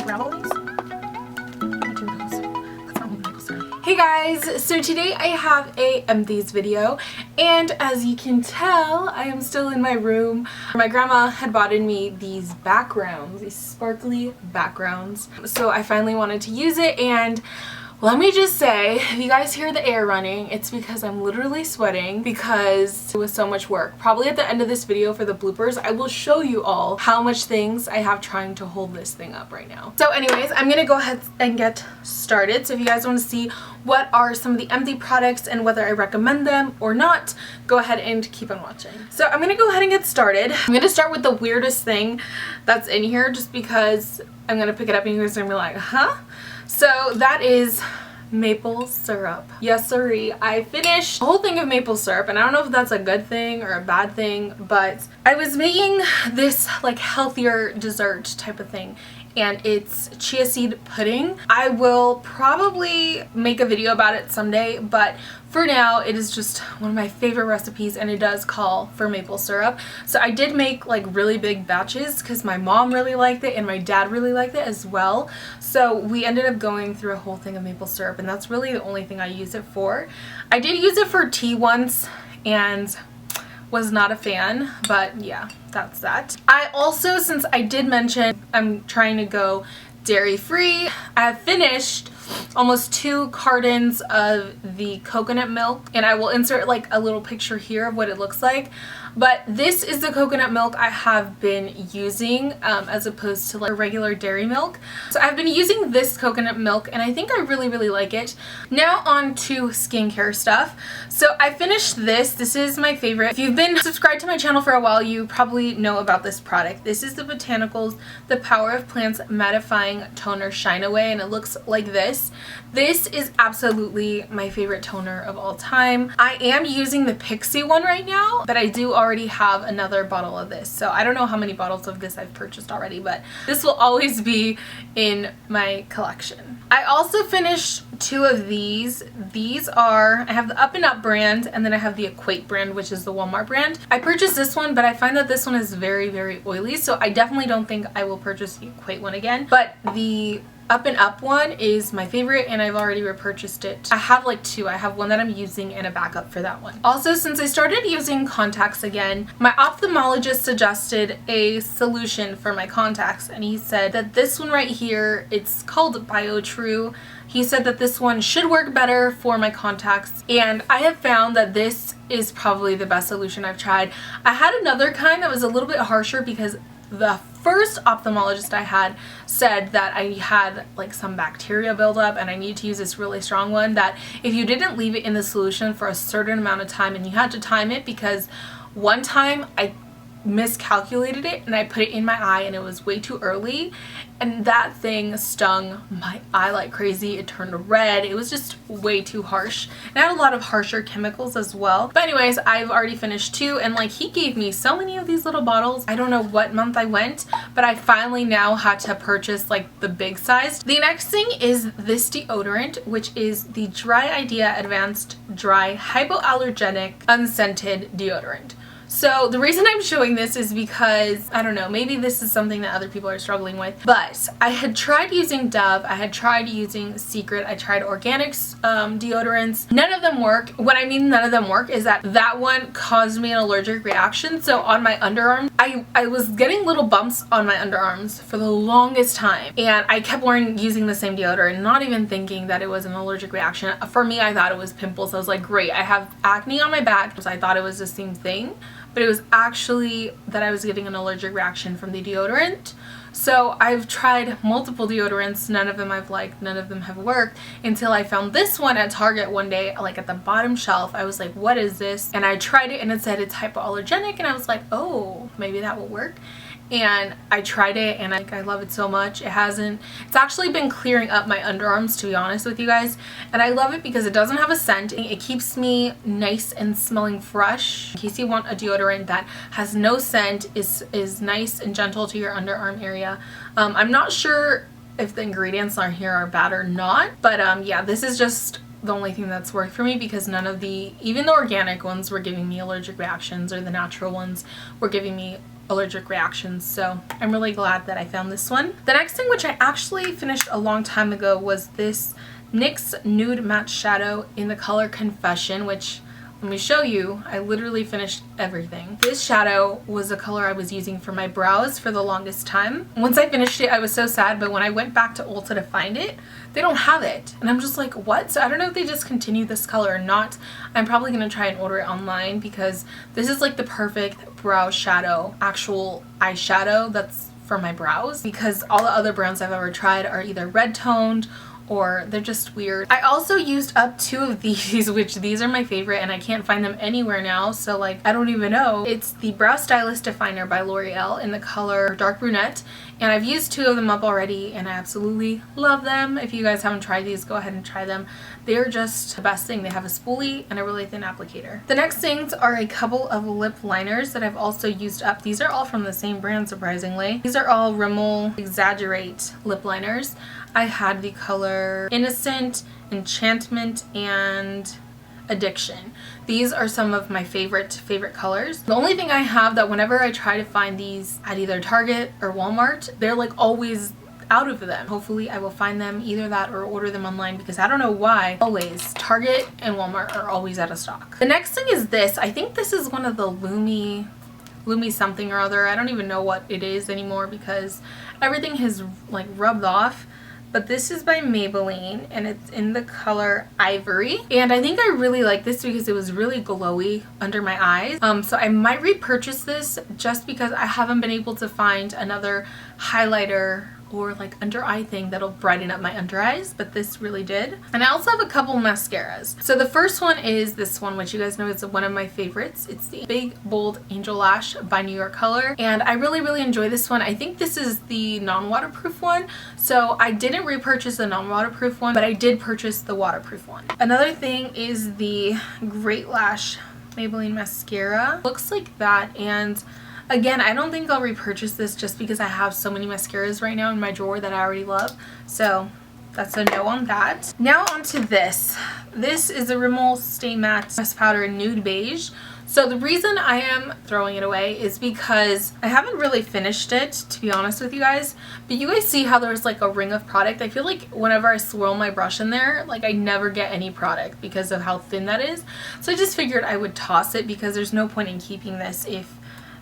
grab all these? Hey guys, so today I have a Empties video, and as you can tell, I am still in my room. My grandma had bought me these backgrounds, these sparkly backgrounds, so I finally wanted to use it. And let me just say, if you guys hear the air running, it's because I'm literally sweating because it was so much work. Probably at the end of this video for the bloopers, I will show you all how much things I have trying to hold this thing up right now. So anyways, I'm gonna go ahead and get started. So if you guys want to see what are some of the Empty products and whether I recommend them or not, go ahead and keep on watching. So I'm gonna go ahead and get started. I'm gonna start with the weirdest thing that's in here just because I'm gonna pick it up and you guys are gonna be like, huh? So that is maple syrup. Yes sirree. I finished a whole thing of maple syrup, and I don't know if that's a good thing or a bad thing, but I was making this like healthier dessert type of thing, and it's chia seed pudding. I will probably make a video about it someday, but for now it is just one of my favorite recipes, and it does call for maple syrup. So I did make like really big batches because my mom really liked it and my dad really liked it as well. So we ended up going through a whole thing of maple syrup, and that's really the only thing I use it for. I did use it for tea once and was not a fan, but yeah, that's that. I also, since I did mention I'm trying to go dairy free, I have finished almost 2 cartons of the coconut milk, and I will insert like a little picture here of what it looks like. But this is the coconut milk I have been using as opposed to like regular dairy milk. So I've been using this coconut milk, and I think I really like it. Now on to skincare stuff. So I finished this. This is my favorite. If you've been subscribed to my channel for a while, you probably know about this product. This is the Botanicals The Power of Plants Mattifying Toner Shine Away, and it looks like this. This is absolutely my favorite toner of all time. I am using the Pixie one right now, but I do already have another bottle of this. So I don't know how many bottles of this I've purchased already, but this will always be in my collection. I also finished 2 of these. These are, I have the Up and Up brand, and then I have the Equate brand, which is the Walmart brand. I purchased this one, but I find that this one is very oily, so I definitely don't think I will purchase the Equate one again. But the Up and Up one is my favorite, and I've already repurchased it. I have like 2. I have one that I'm using and a backup for that one. Also, since I started using contacts again, my ophthalmologist suggested a solution for my contacts, and he said that this one right here, it's called BioTrue. He said that this one should work better for my contacts, and I have found that this is probably the best solution I've tried. I had another kind that was a little bit harsher because the first ophthalmologist I had said that I had like some bacteria buildup and I needed to use this really strong one, that if you didn't leave it in the solution for a certain amount of time, and you had to time it, because one time I miscalculated it and I put it in my eye and it was way too early, and that thing stung my eye like crazy. It turned red. It was just way too harsh, and I had a lot of harsher chemicals as well. But anyways, I've already finished 2, and like he gave me so many of these little bottles. I don't know what month I went, but I finally now had to purchase like the big size. The next thing is this deodorant, which is the Dry Idea Advanced Dry Hypoallergenic Unscented Deodorant. So the reason I'm showing this is because, I don't know, maybe this is something that other people are struggling with, but I had tried using Dove, I had tried using Secret, I tried Organics deodorants. None of them work. What I mean none of them work is that that one caused me an allergic reaction. So on my underarm, I was getting little bumps on my underarms for the longest time, and I kept using the same deodorant, not even thinking that it was an allergic reaction. For me, I thought it was pimples. I was like, great, I have acne on my back, so I thought it was the same thing. But it was actually that I was getting an allergic reaction from the deodorant. So I've tried multiple deodorants, none of them I've liked, none of them have worked, until I found this one at Target one day, like at the bottom shelf. I was like, what is this? And I tried it and it said it's hypoallergenic, and I was like, oh, maybe that will work. And I tried it, and I love it so much. It's actually been clearing up my underarms, to be honest with you guys, and I love it because it doesn't have a scent. It keeps me nice and smelling fresh. In case you want a deodorant that has no scent, is nice and gentle to your underarm area. I'm not sure if the ingredients on here are bad or not, but yeah, this is just the only thing that's worked for me, because even the organic ones were giving me allergic reactions, or the natural ones were giving me allergic reactions, so I'm really glad that I found this one. The next thing, which I actually finished a long time ago, was this NYX Nude Matte Shadow in the color Confession, which, let me show you, I literally finished everything. This shadow was the color I was using for my brows for the longest time. Once I finished it, I was so sad, but when I went back to Ulta to find it, they don't have it. And I'm just like, what? So I don't know if they discontinued this color or not. I'm probably gonna try and order it online because this is like the perfect brow shadow, actual eyeshadow that's for my brows, because all the other browns I've ever tried are either red toned or they're just weird. I also used up 2 of these, which these are my favorite and I can't find them anywhere now, so like I don't even know. It's the Brow Stylist Definer by L'Oreal in the color Dark Brunette, and I've used 2 of them up already and I absolutely love them. If you guys haven't tried these, go ahead and try them. They're just the best thing. They have a spoolie and a really thin applicator. The next things are a couple of lip liners that I've also used up. These are all from the same brand, surprisingly. These are all Rimmel Exaggerate lip liners. I had the color Innocent, Enchantment, and Addiction. These are some of my favorite colors. The only thing I have that whenever I try to find these at either Target or Walmart, they're like always out of them. Hopefully I will find them, either that or order them online, because I don't know why always Target and Walmart are always out of stock. The next thing is this. I think this is one of the Lumi something or other. I don't even know what it is anymore because everything has like rubbed off. But this is by Maybelline and it's in the color Ivory. And I think I really like this because it was really glowy under my eyes. So I might repurchase this just because I haven't been able to find another highlighter or like under eye thing that'll brighten up my under eyes, but this really did. And I also have a couple mascaras. So the first one is this one, which you guys know is one of my favorites. It's the Big Bold Angel Lash by New York Color, and I really enjoy this one. I think this is the non-waterproof one, so I didn't repurchase the non-waterproof one, but I did purchase the waterproof one. Another thing is the Great Lash Maybelline mascara. Looks like that, and again, I don't think I'll repurchase this just because I have so many mascaras right now in my drawer that I already love. So that's a no on that. Now onto this. This is a Rimmel Stay Matte Pressed Powder in Nude Beige. So the reason I am throwing it away is because I haven't really finished it, to be honest with you guys. But you guys see how there's like a ring of product? I feel like whenever I swirl my brush in there, like I never get any product because of how thin that is. So I just figured I would toss it because there's no point in keeping this if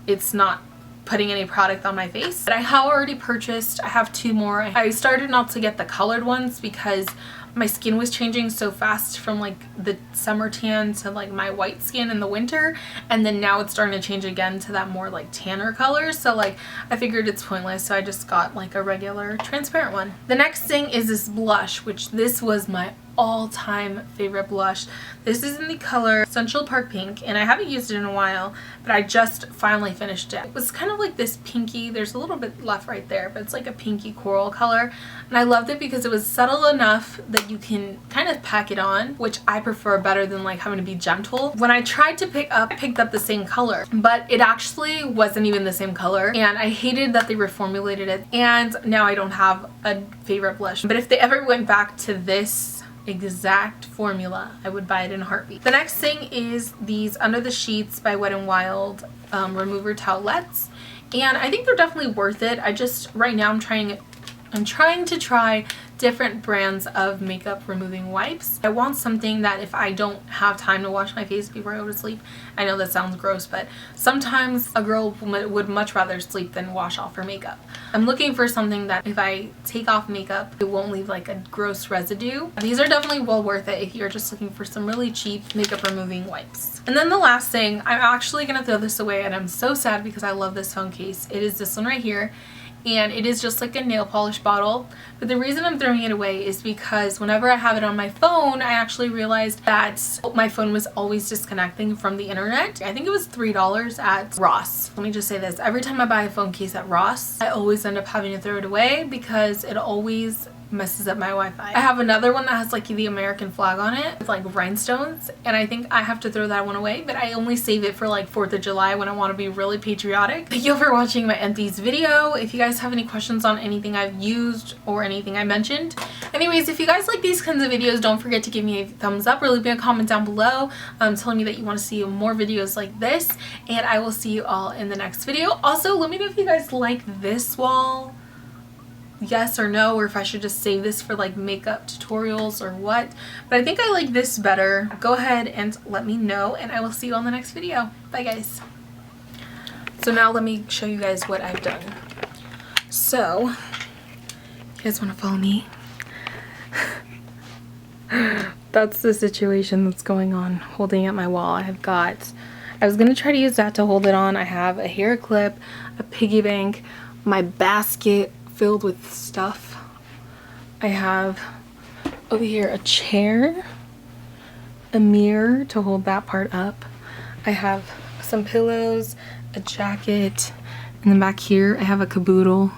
it's not putting any product on my face. But I have already purchased, I have 2 more. I started not to get the colored ones because my skin was changing so fast from like the summer tan to like my white skin in the winter, and then now it's starting to change again to that more like tanner color, so like I figured it's pointless, so I just got like a regular transparent one. The next thing is this blush, which this was my all-time favorite blush. This is in the color Central Park Pink, and I haven't used it in a while, but I just finally finished it. It was kind of like this pinky, there's a little bit left right there, but it's like a pinky coral color, and I loved it because it was subtle enough that you can kind of pack it on, which I prefer better than like having to be gentle. When I tried to picked up the same color, but it actually wasn't even the same color, and I hated that they reformulated it, and now I don't have a favorite blush. But if they ever went back to this exact formula, I would buy it in a heartbeat. The next thing is these Under the Sheets by Wet n Wild remover towelettes, and I think they're definitely worth it. I just right now I'm trying to try different brands of makeup removing wipes. I want something that if I don't have time to wash my face before I go to sleep, I know that sounds gross, but sometimes a girl would much rather sleep than wash off her makeup. I'm looking for something that if I take off makeup, it won't leave like a gross residue. These are definitely well worth it if you're just looking for some really cheap makeup removing wipes. And then the last thing, I'm actually gonna throw this away, and I'm so sad because I love this phone case. It is this one right here. And it is just like a nail polish bottle, but the reason I'm throwing it away is because whenever I have it on my phone, I actually realized that my phone was always disconnecting from the internet. I think it was $3 at Ross. Let me just say this, every time I buy a phone case at Ross, I always end up having to throw it away because it always messes up my Wi-Fi. I have another one that has like the American flag on it with like rhinestones, and I think I have to throw that one away, but I only save it for like 4th of July when I want to be really patriotic. Thank you for watching my Empties video. If you guys have any questions on anything I've used or anything I mentioned. Anyways, if you guys like these kinds of videos, don't forget to give me a thumbs up or leave me a comment down below telling me that you want to see more videos like this, and I will see you all in the next video. Also, let me know if you guys like this wall, yes or no, or if I should just save this for like makeup tutorials or what. But I think I like this better. Go ahead and let me know, and I will see you on the next video. Bye guys. So now let me show you guys what I've done. So you guys want to follow me? That's the situation that's going on holding up my wall. I was gonna try to use that to hold it on. I have a hair clip, a piggy bank, my basket filled with stuff. I have over here a chair, a mirror to hold that part up. I have some pillows, a jacket, and then back here I have a caboodle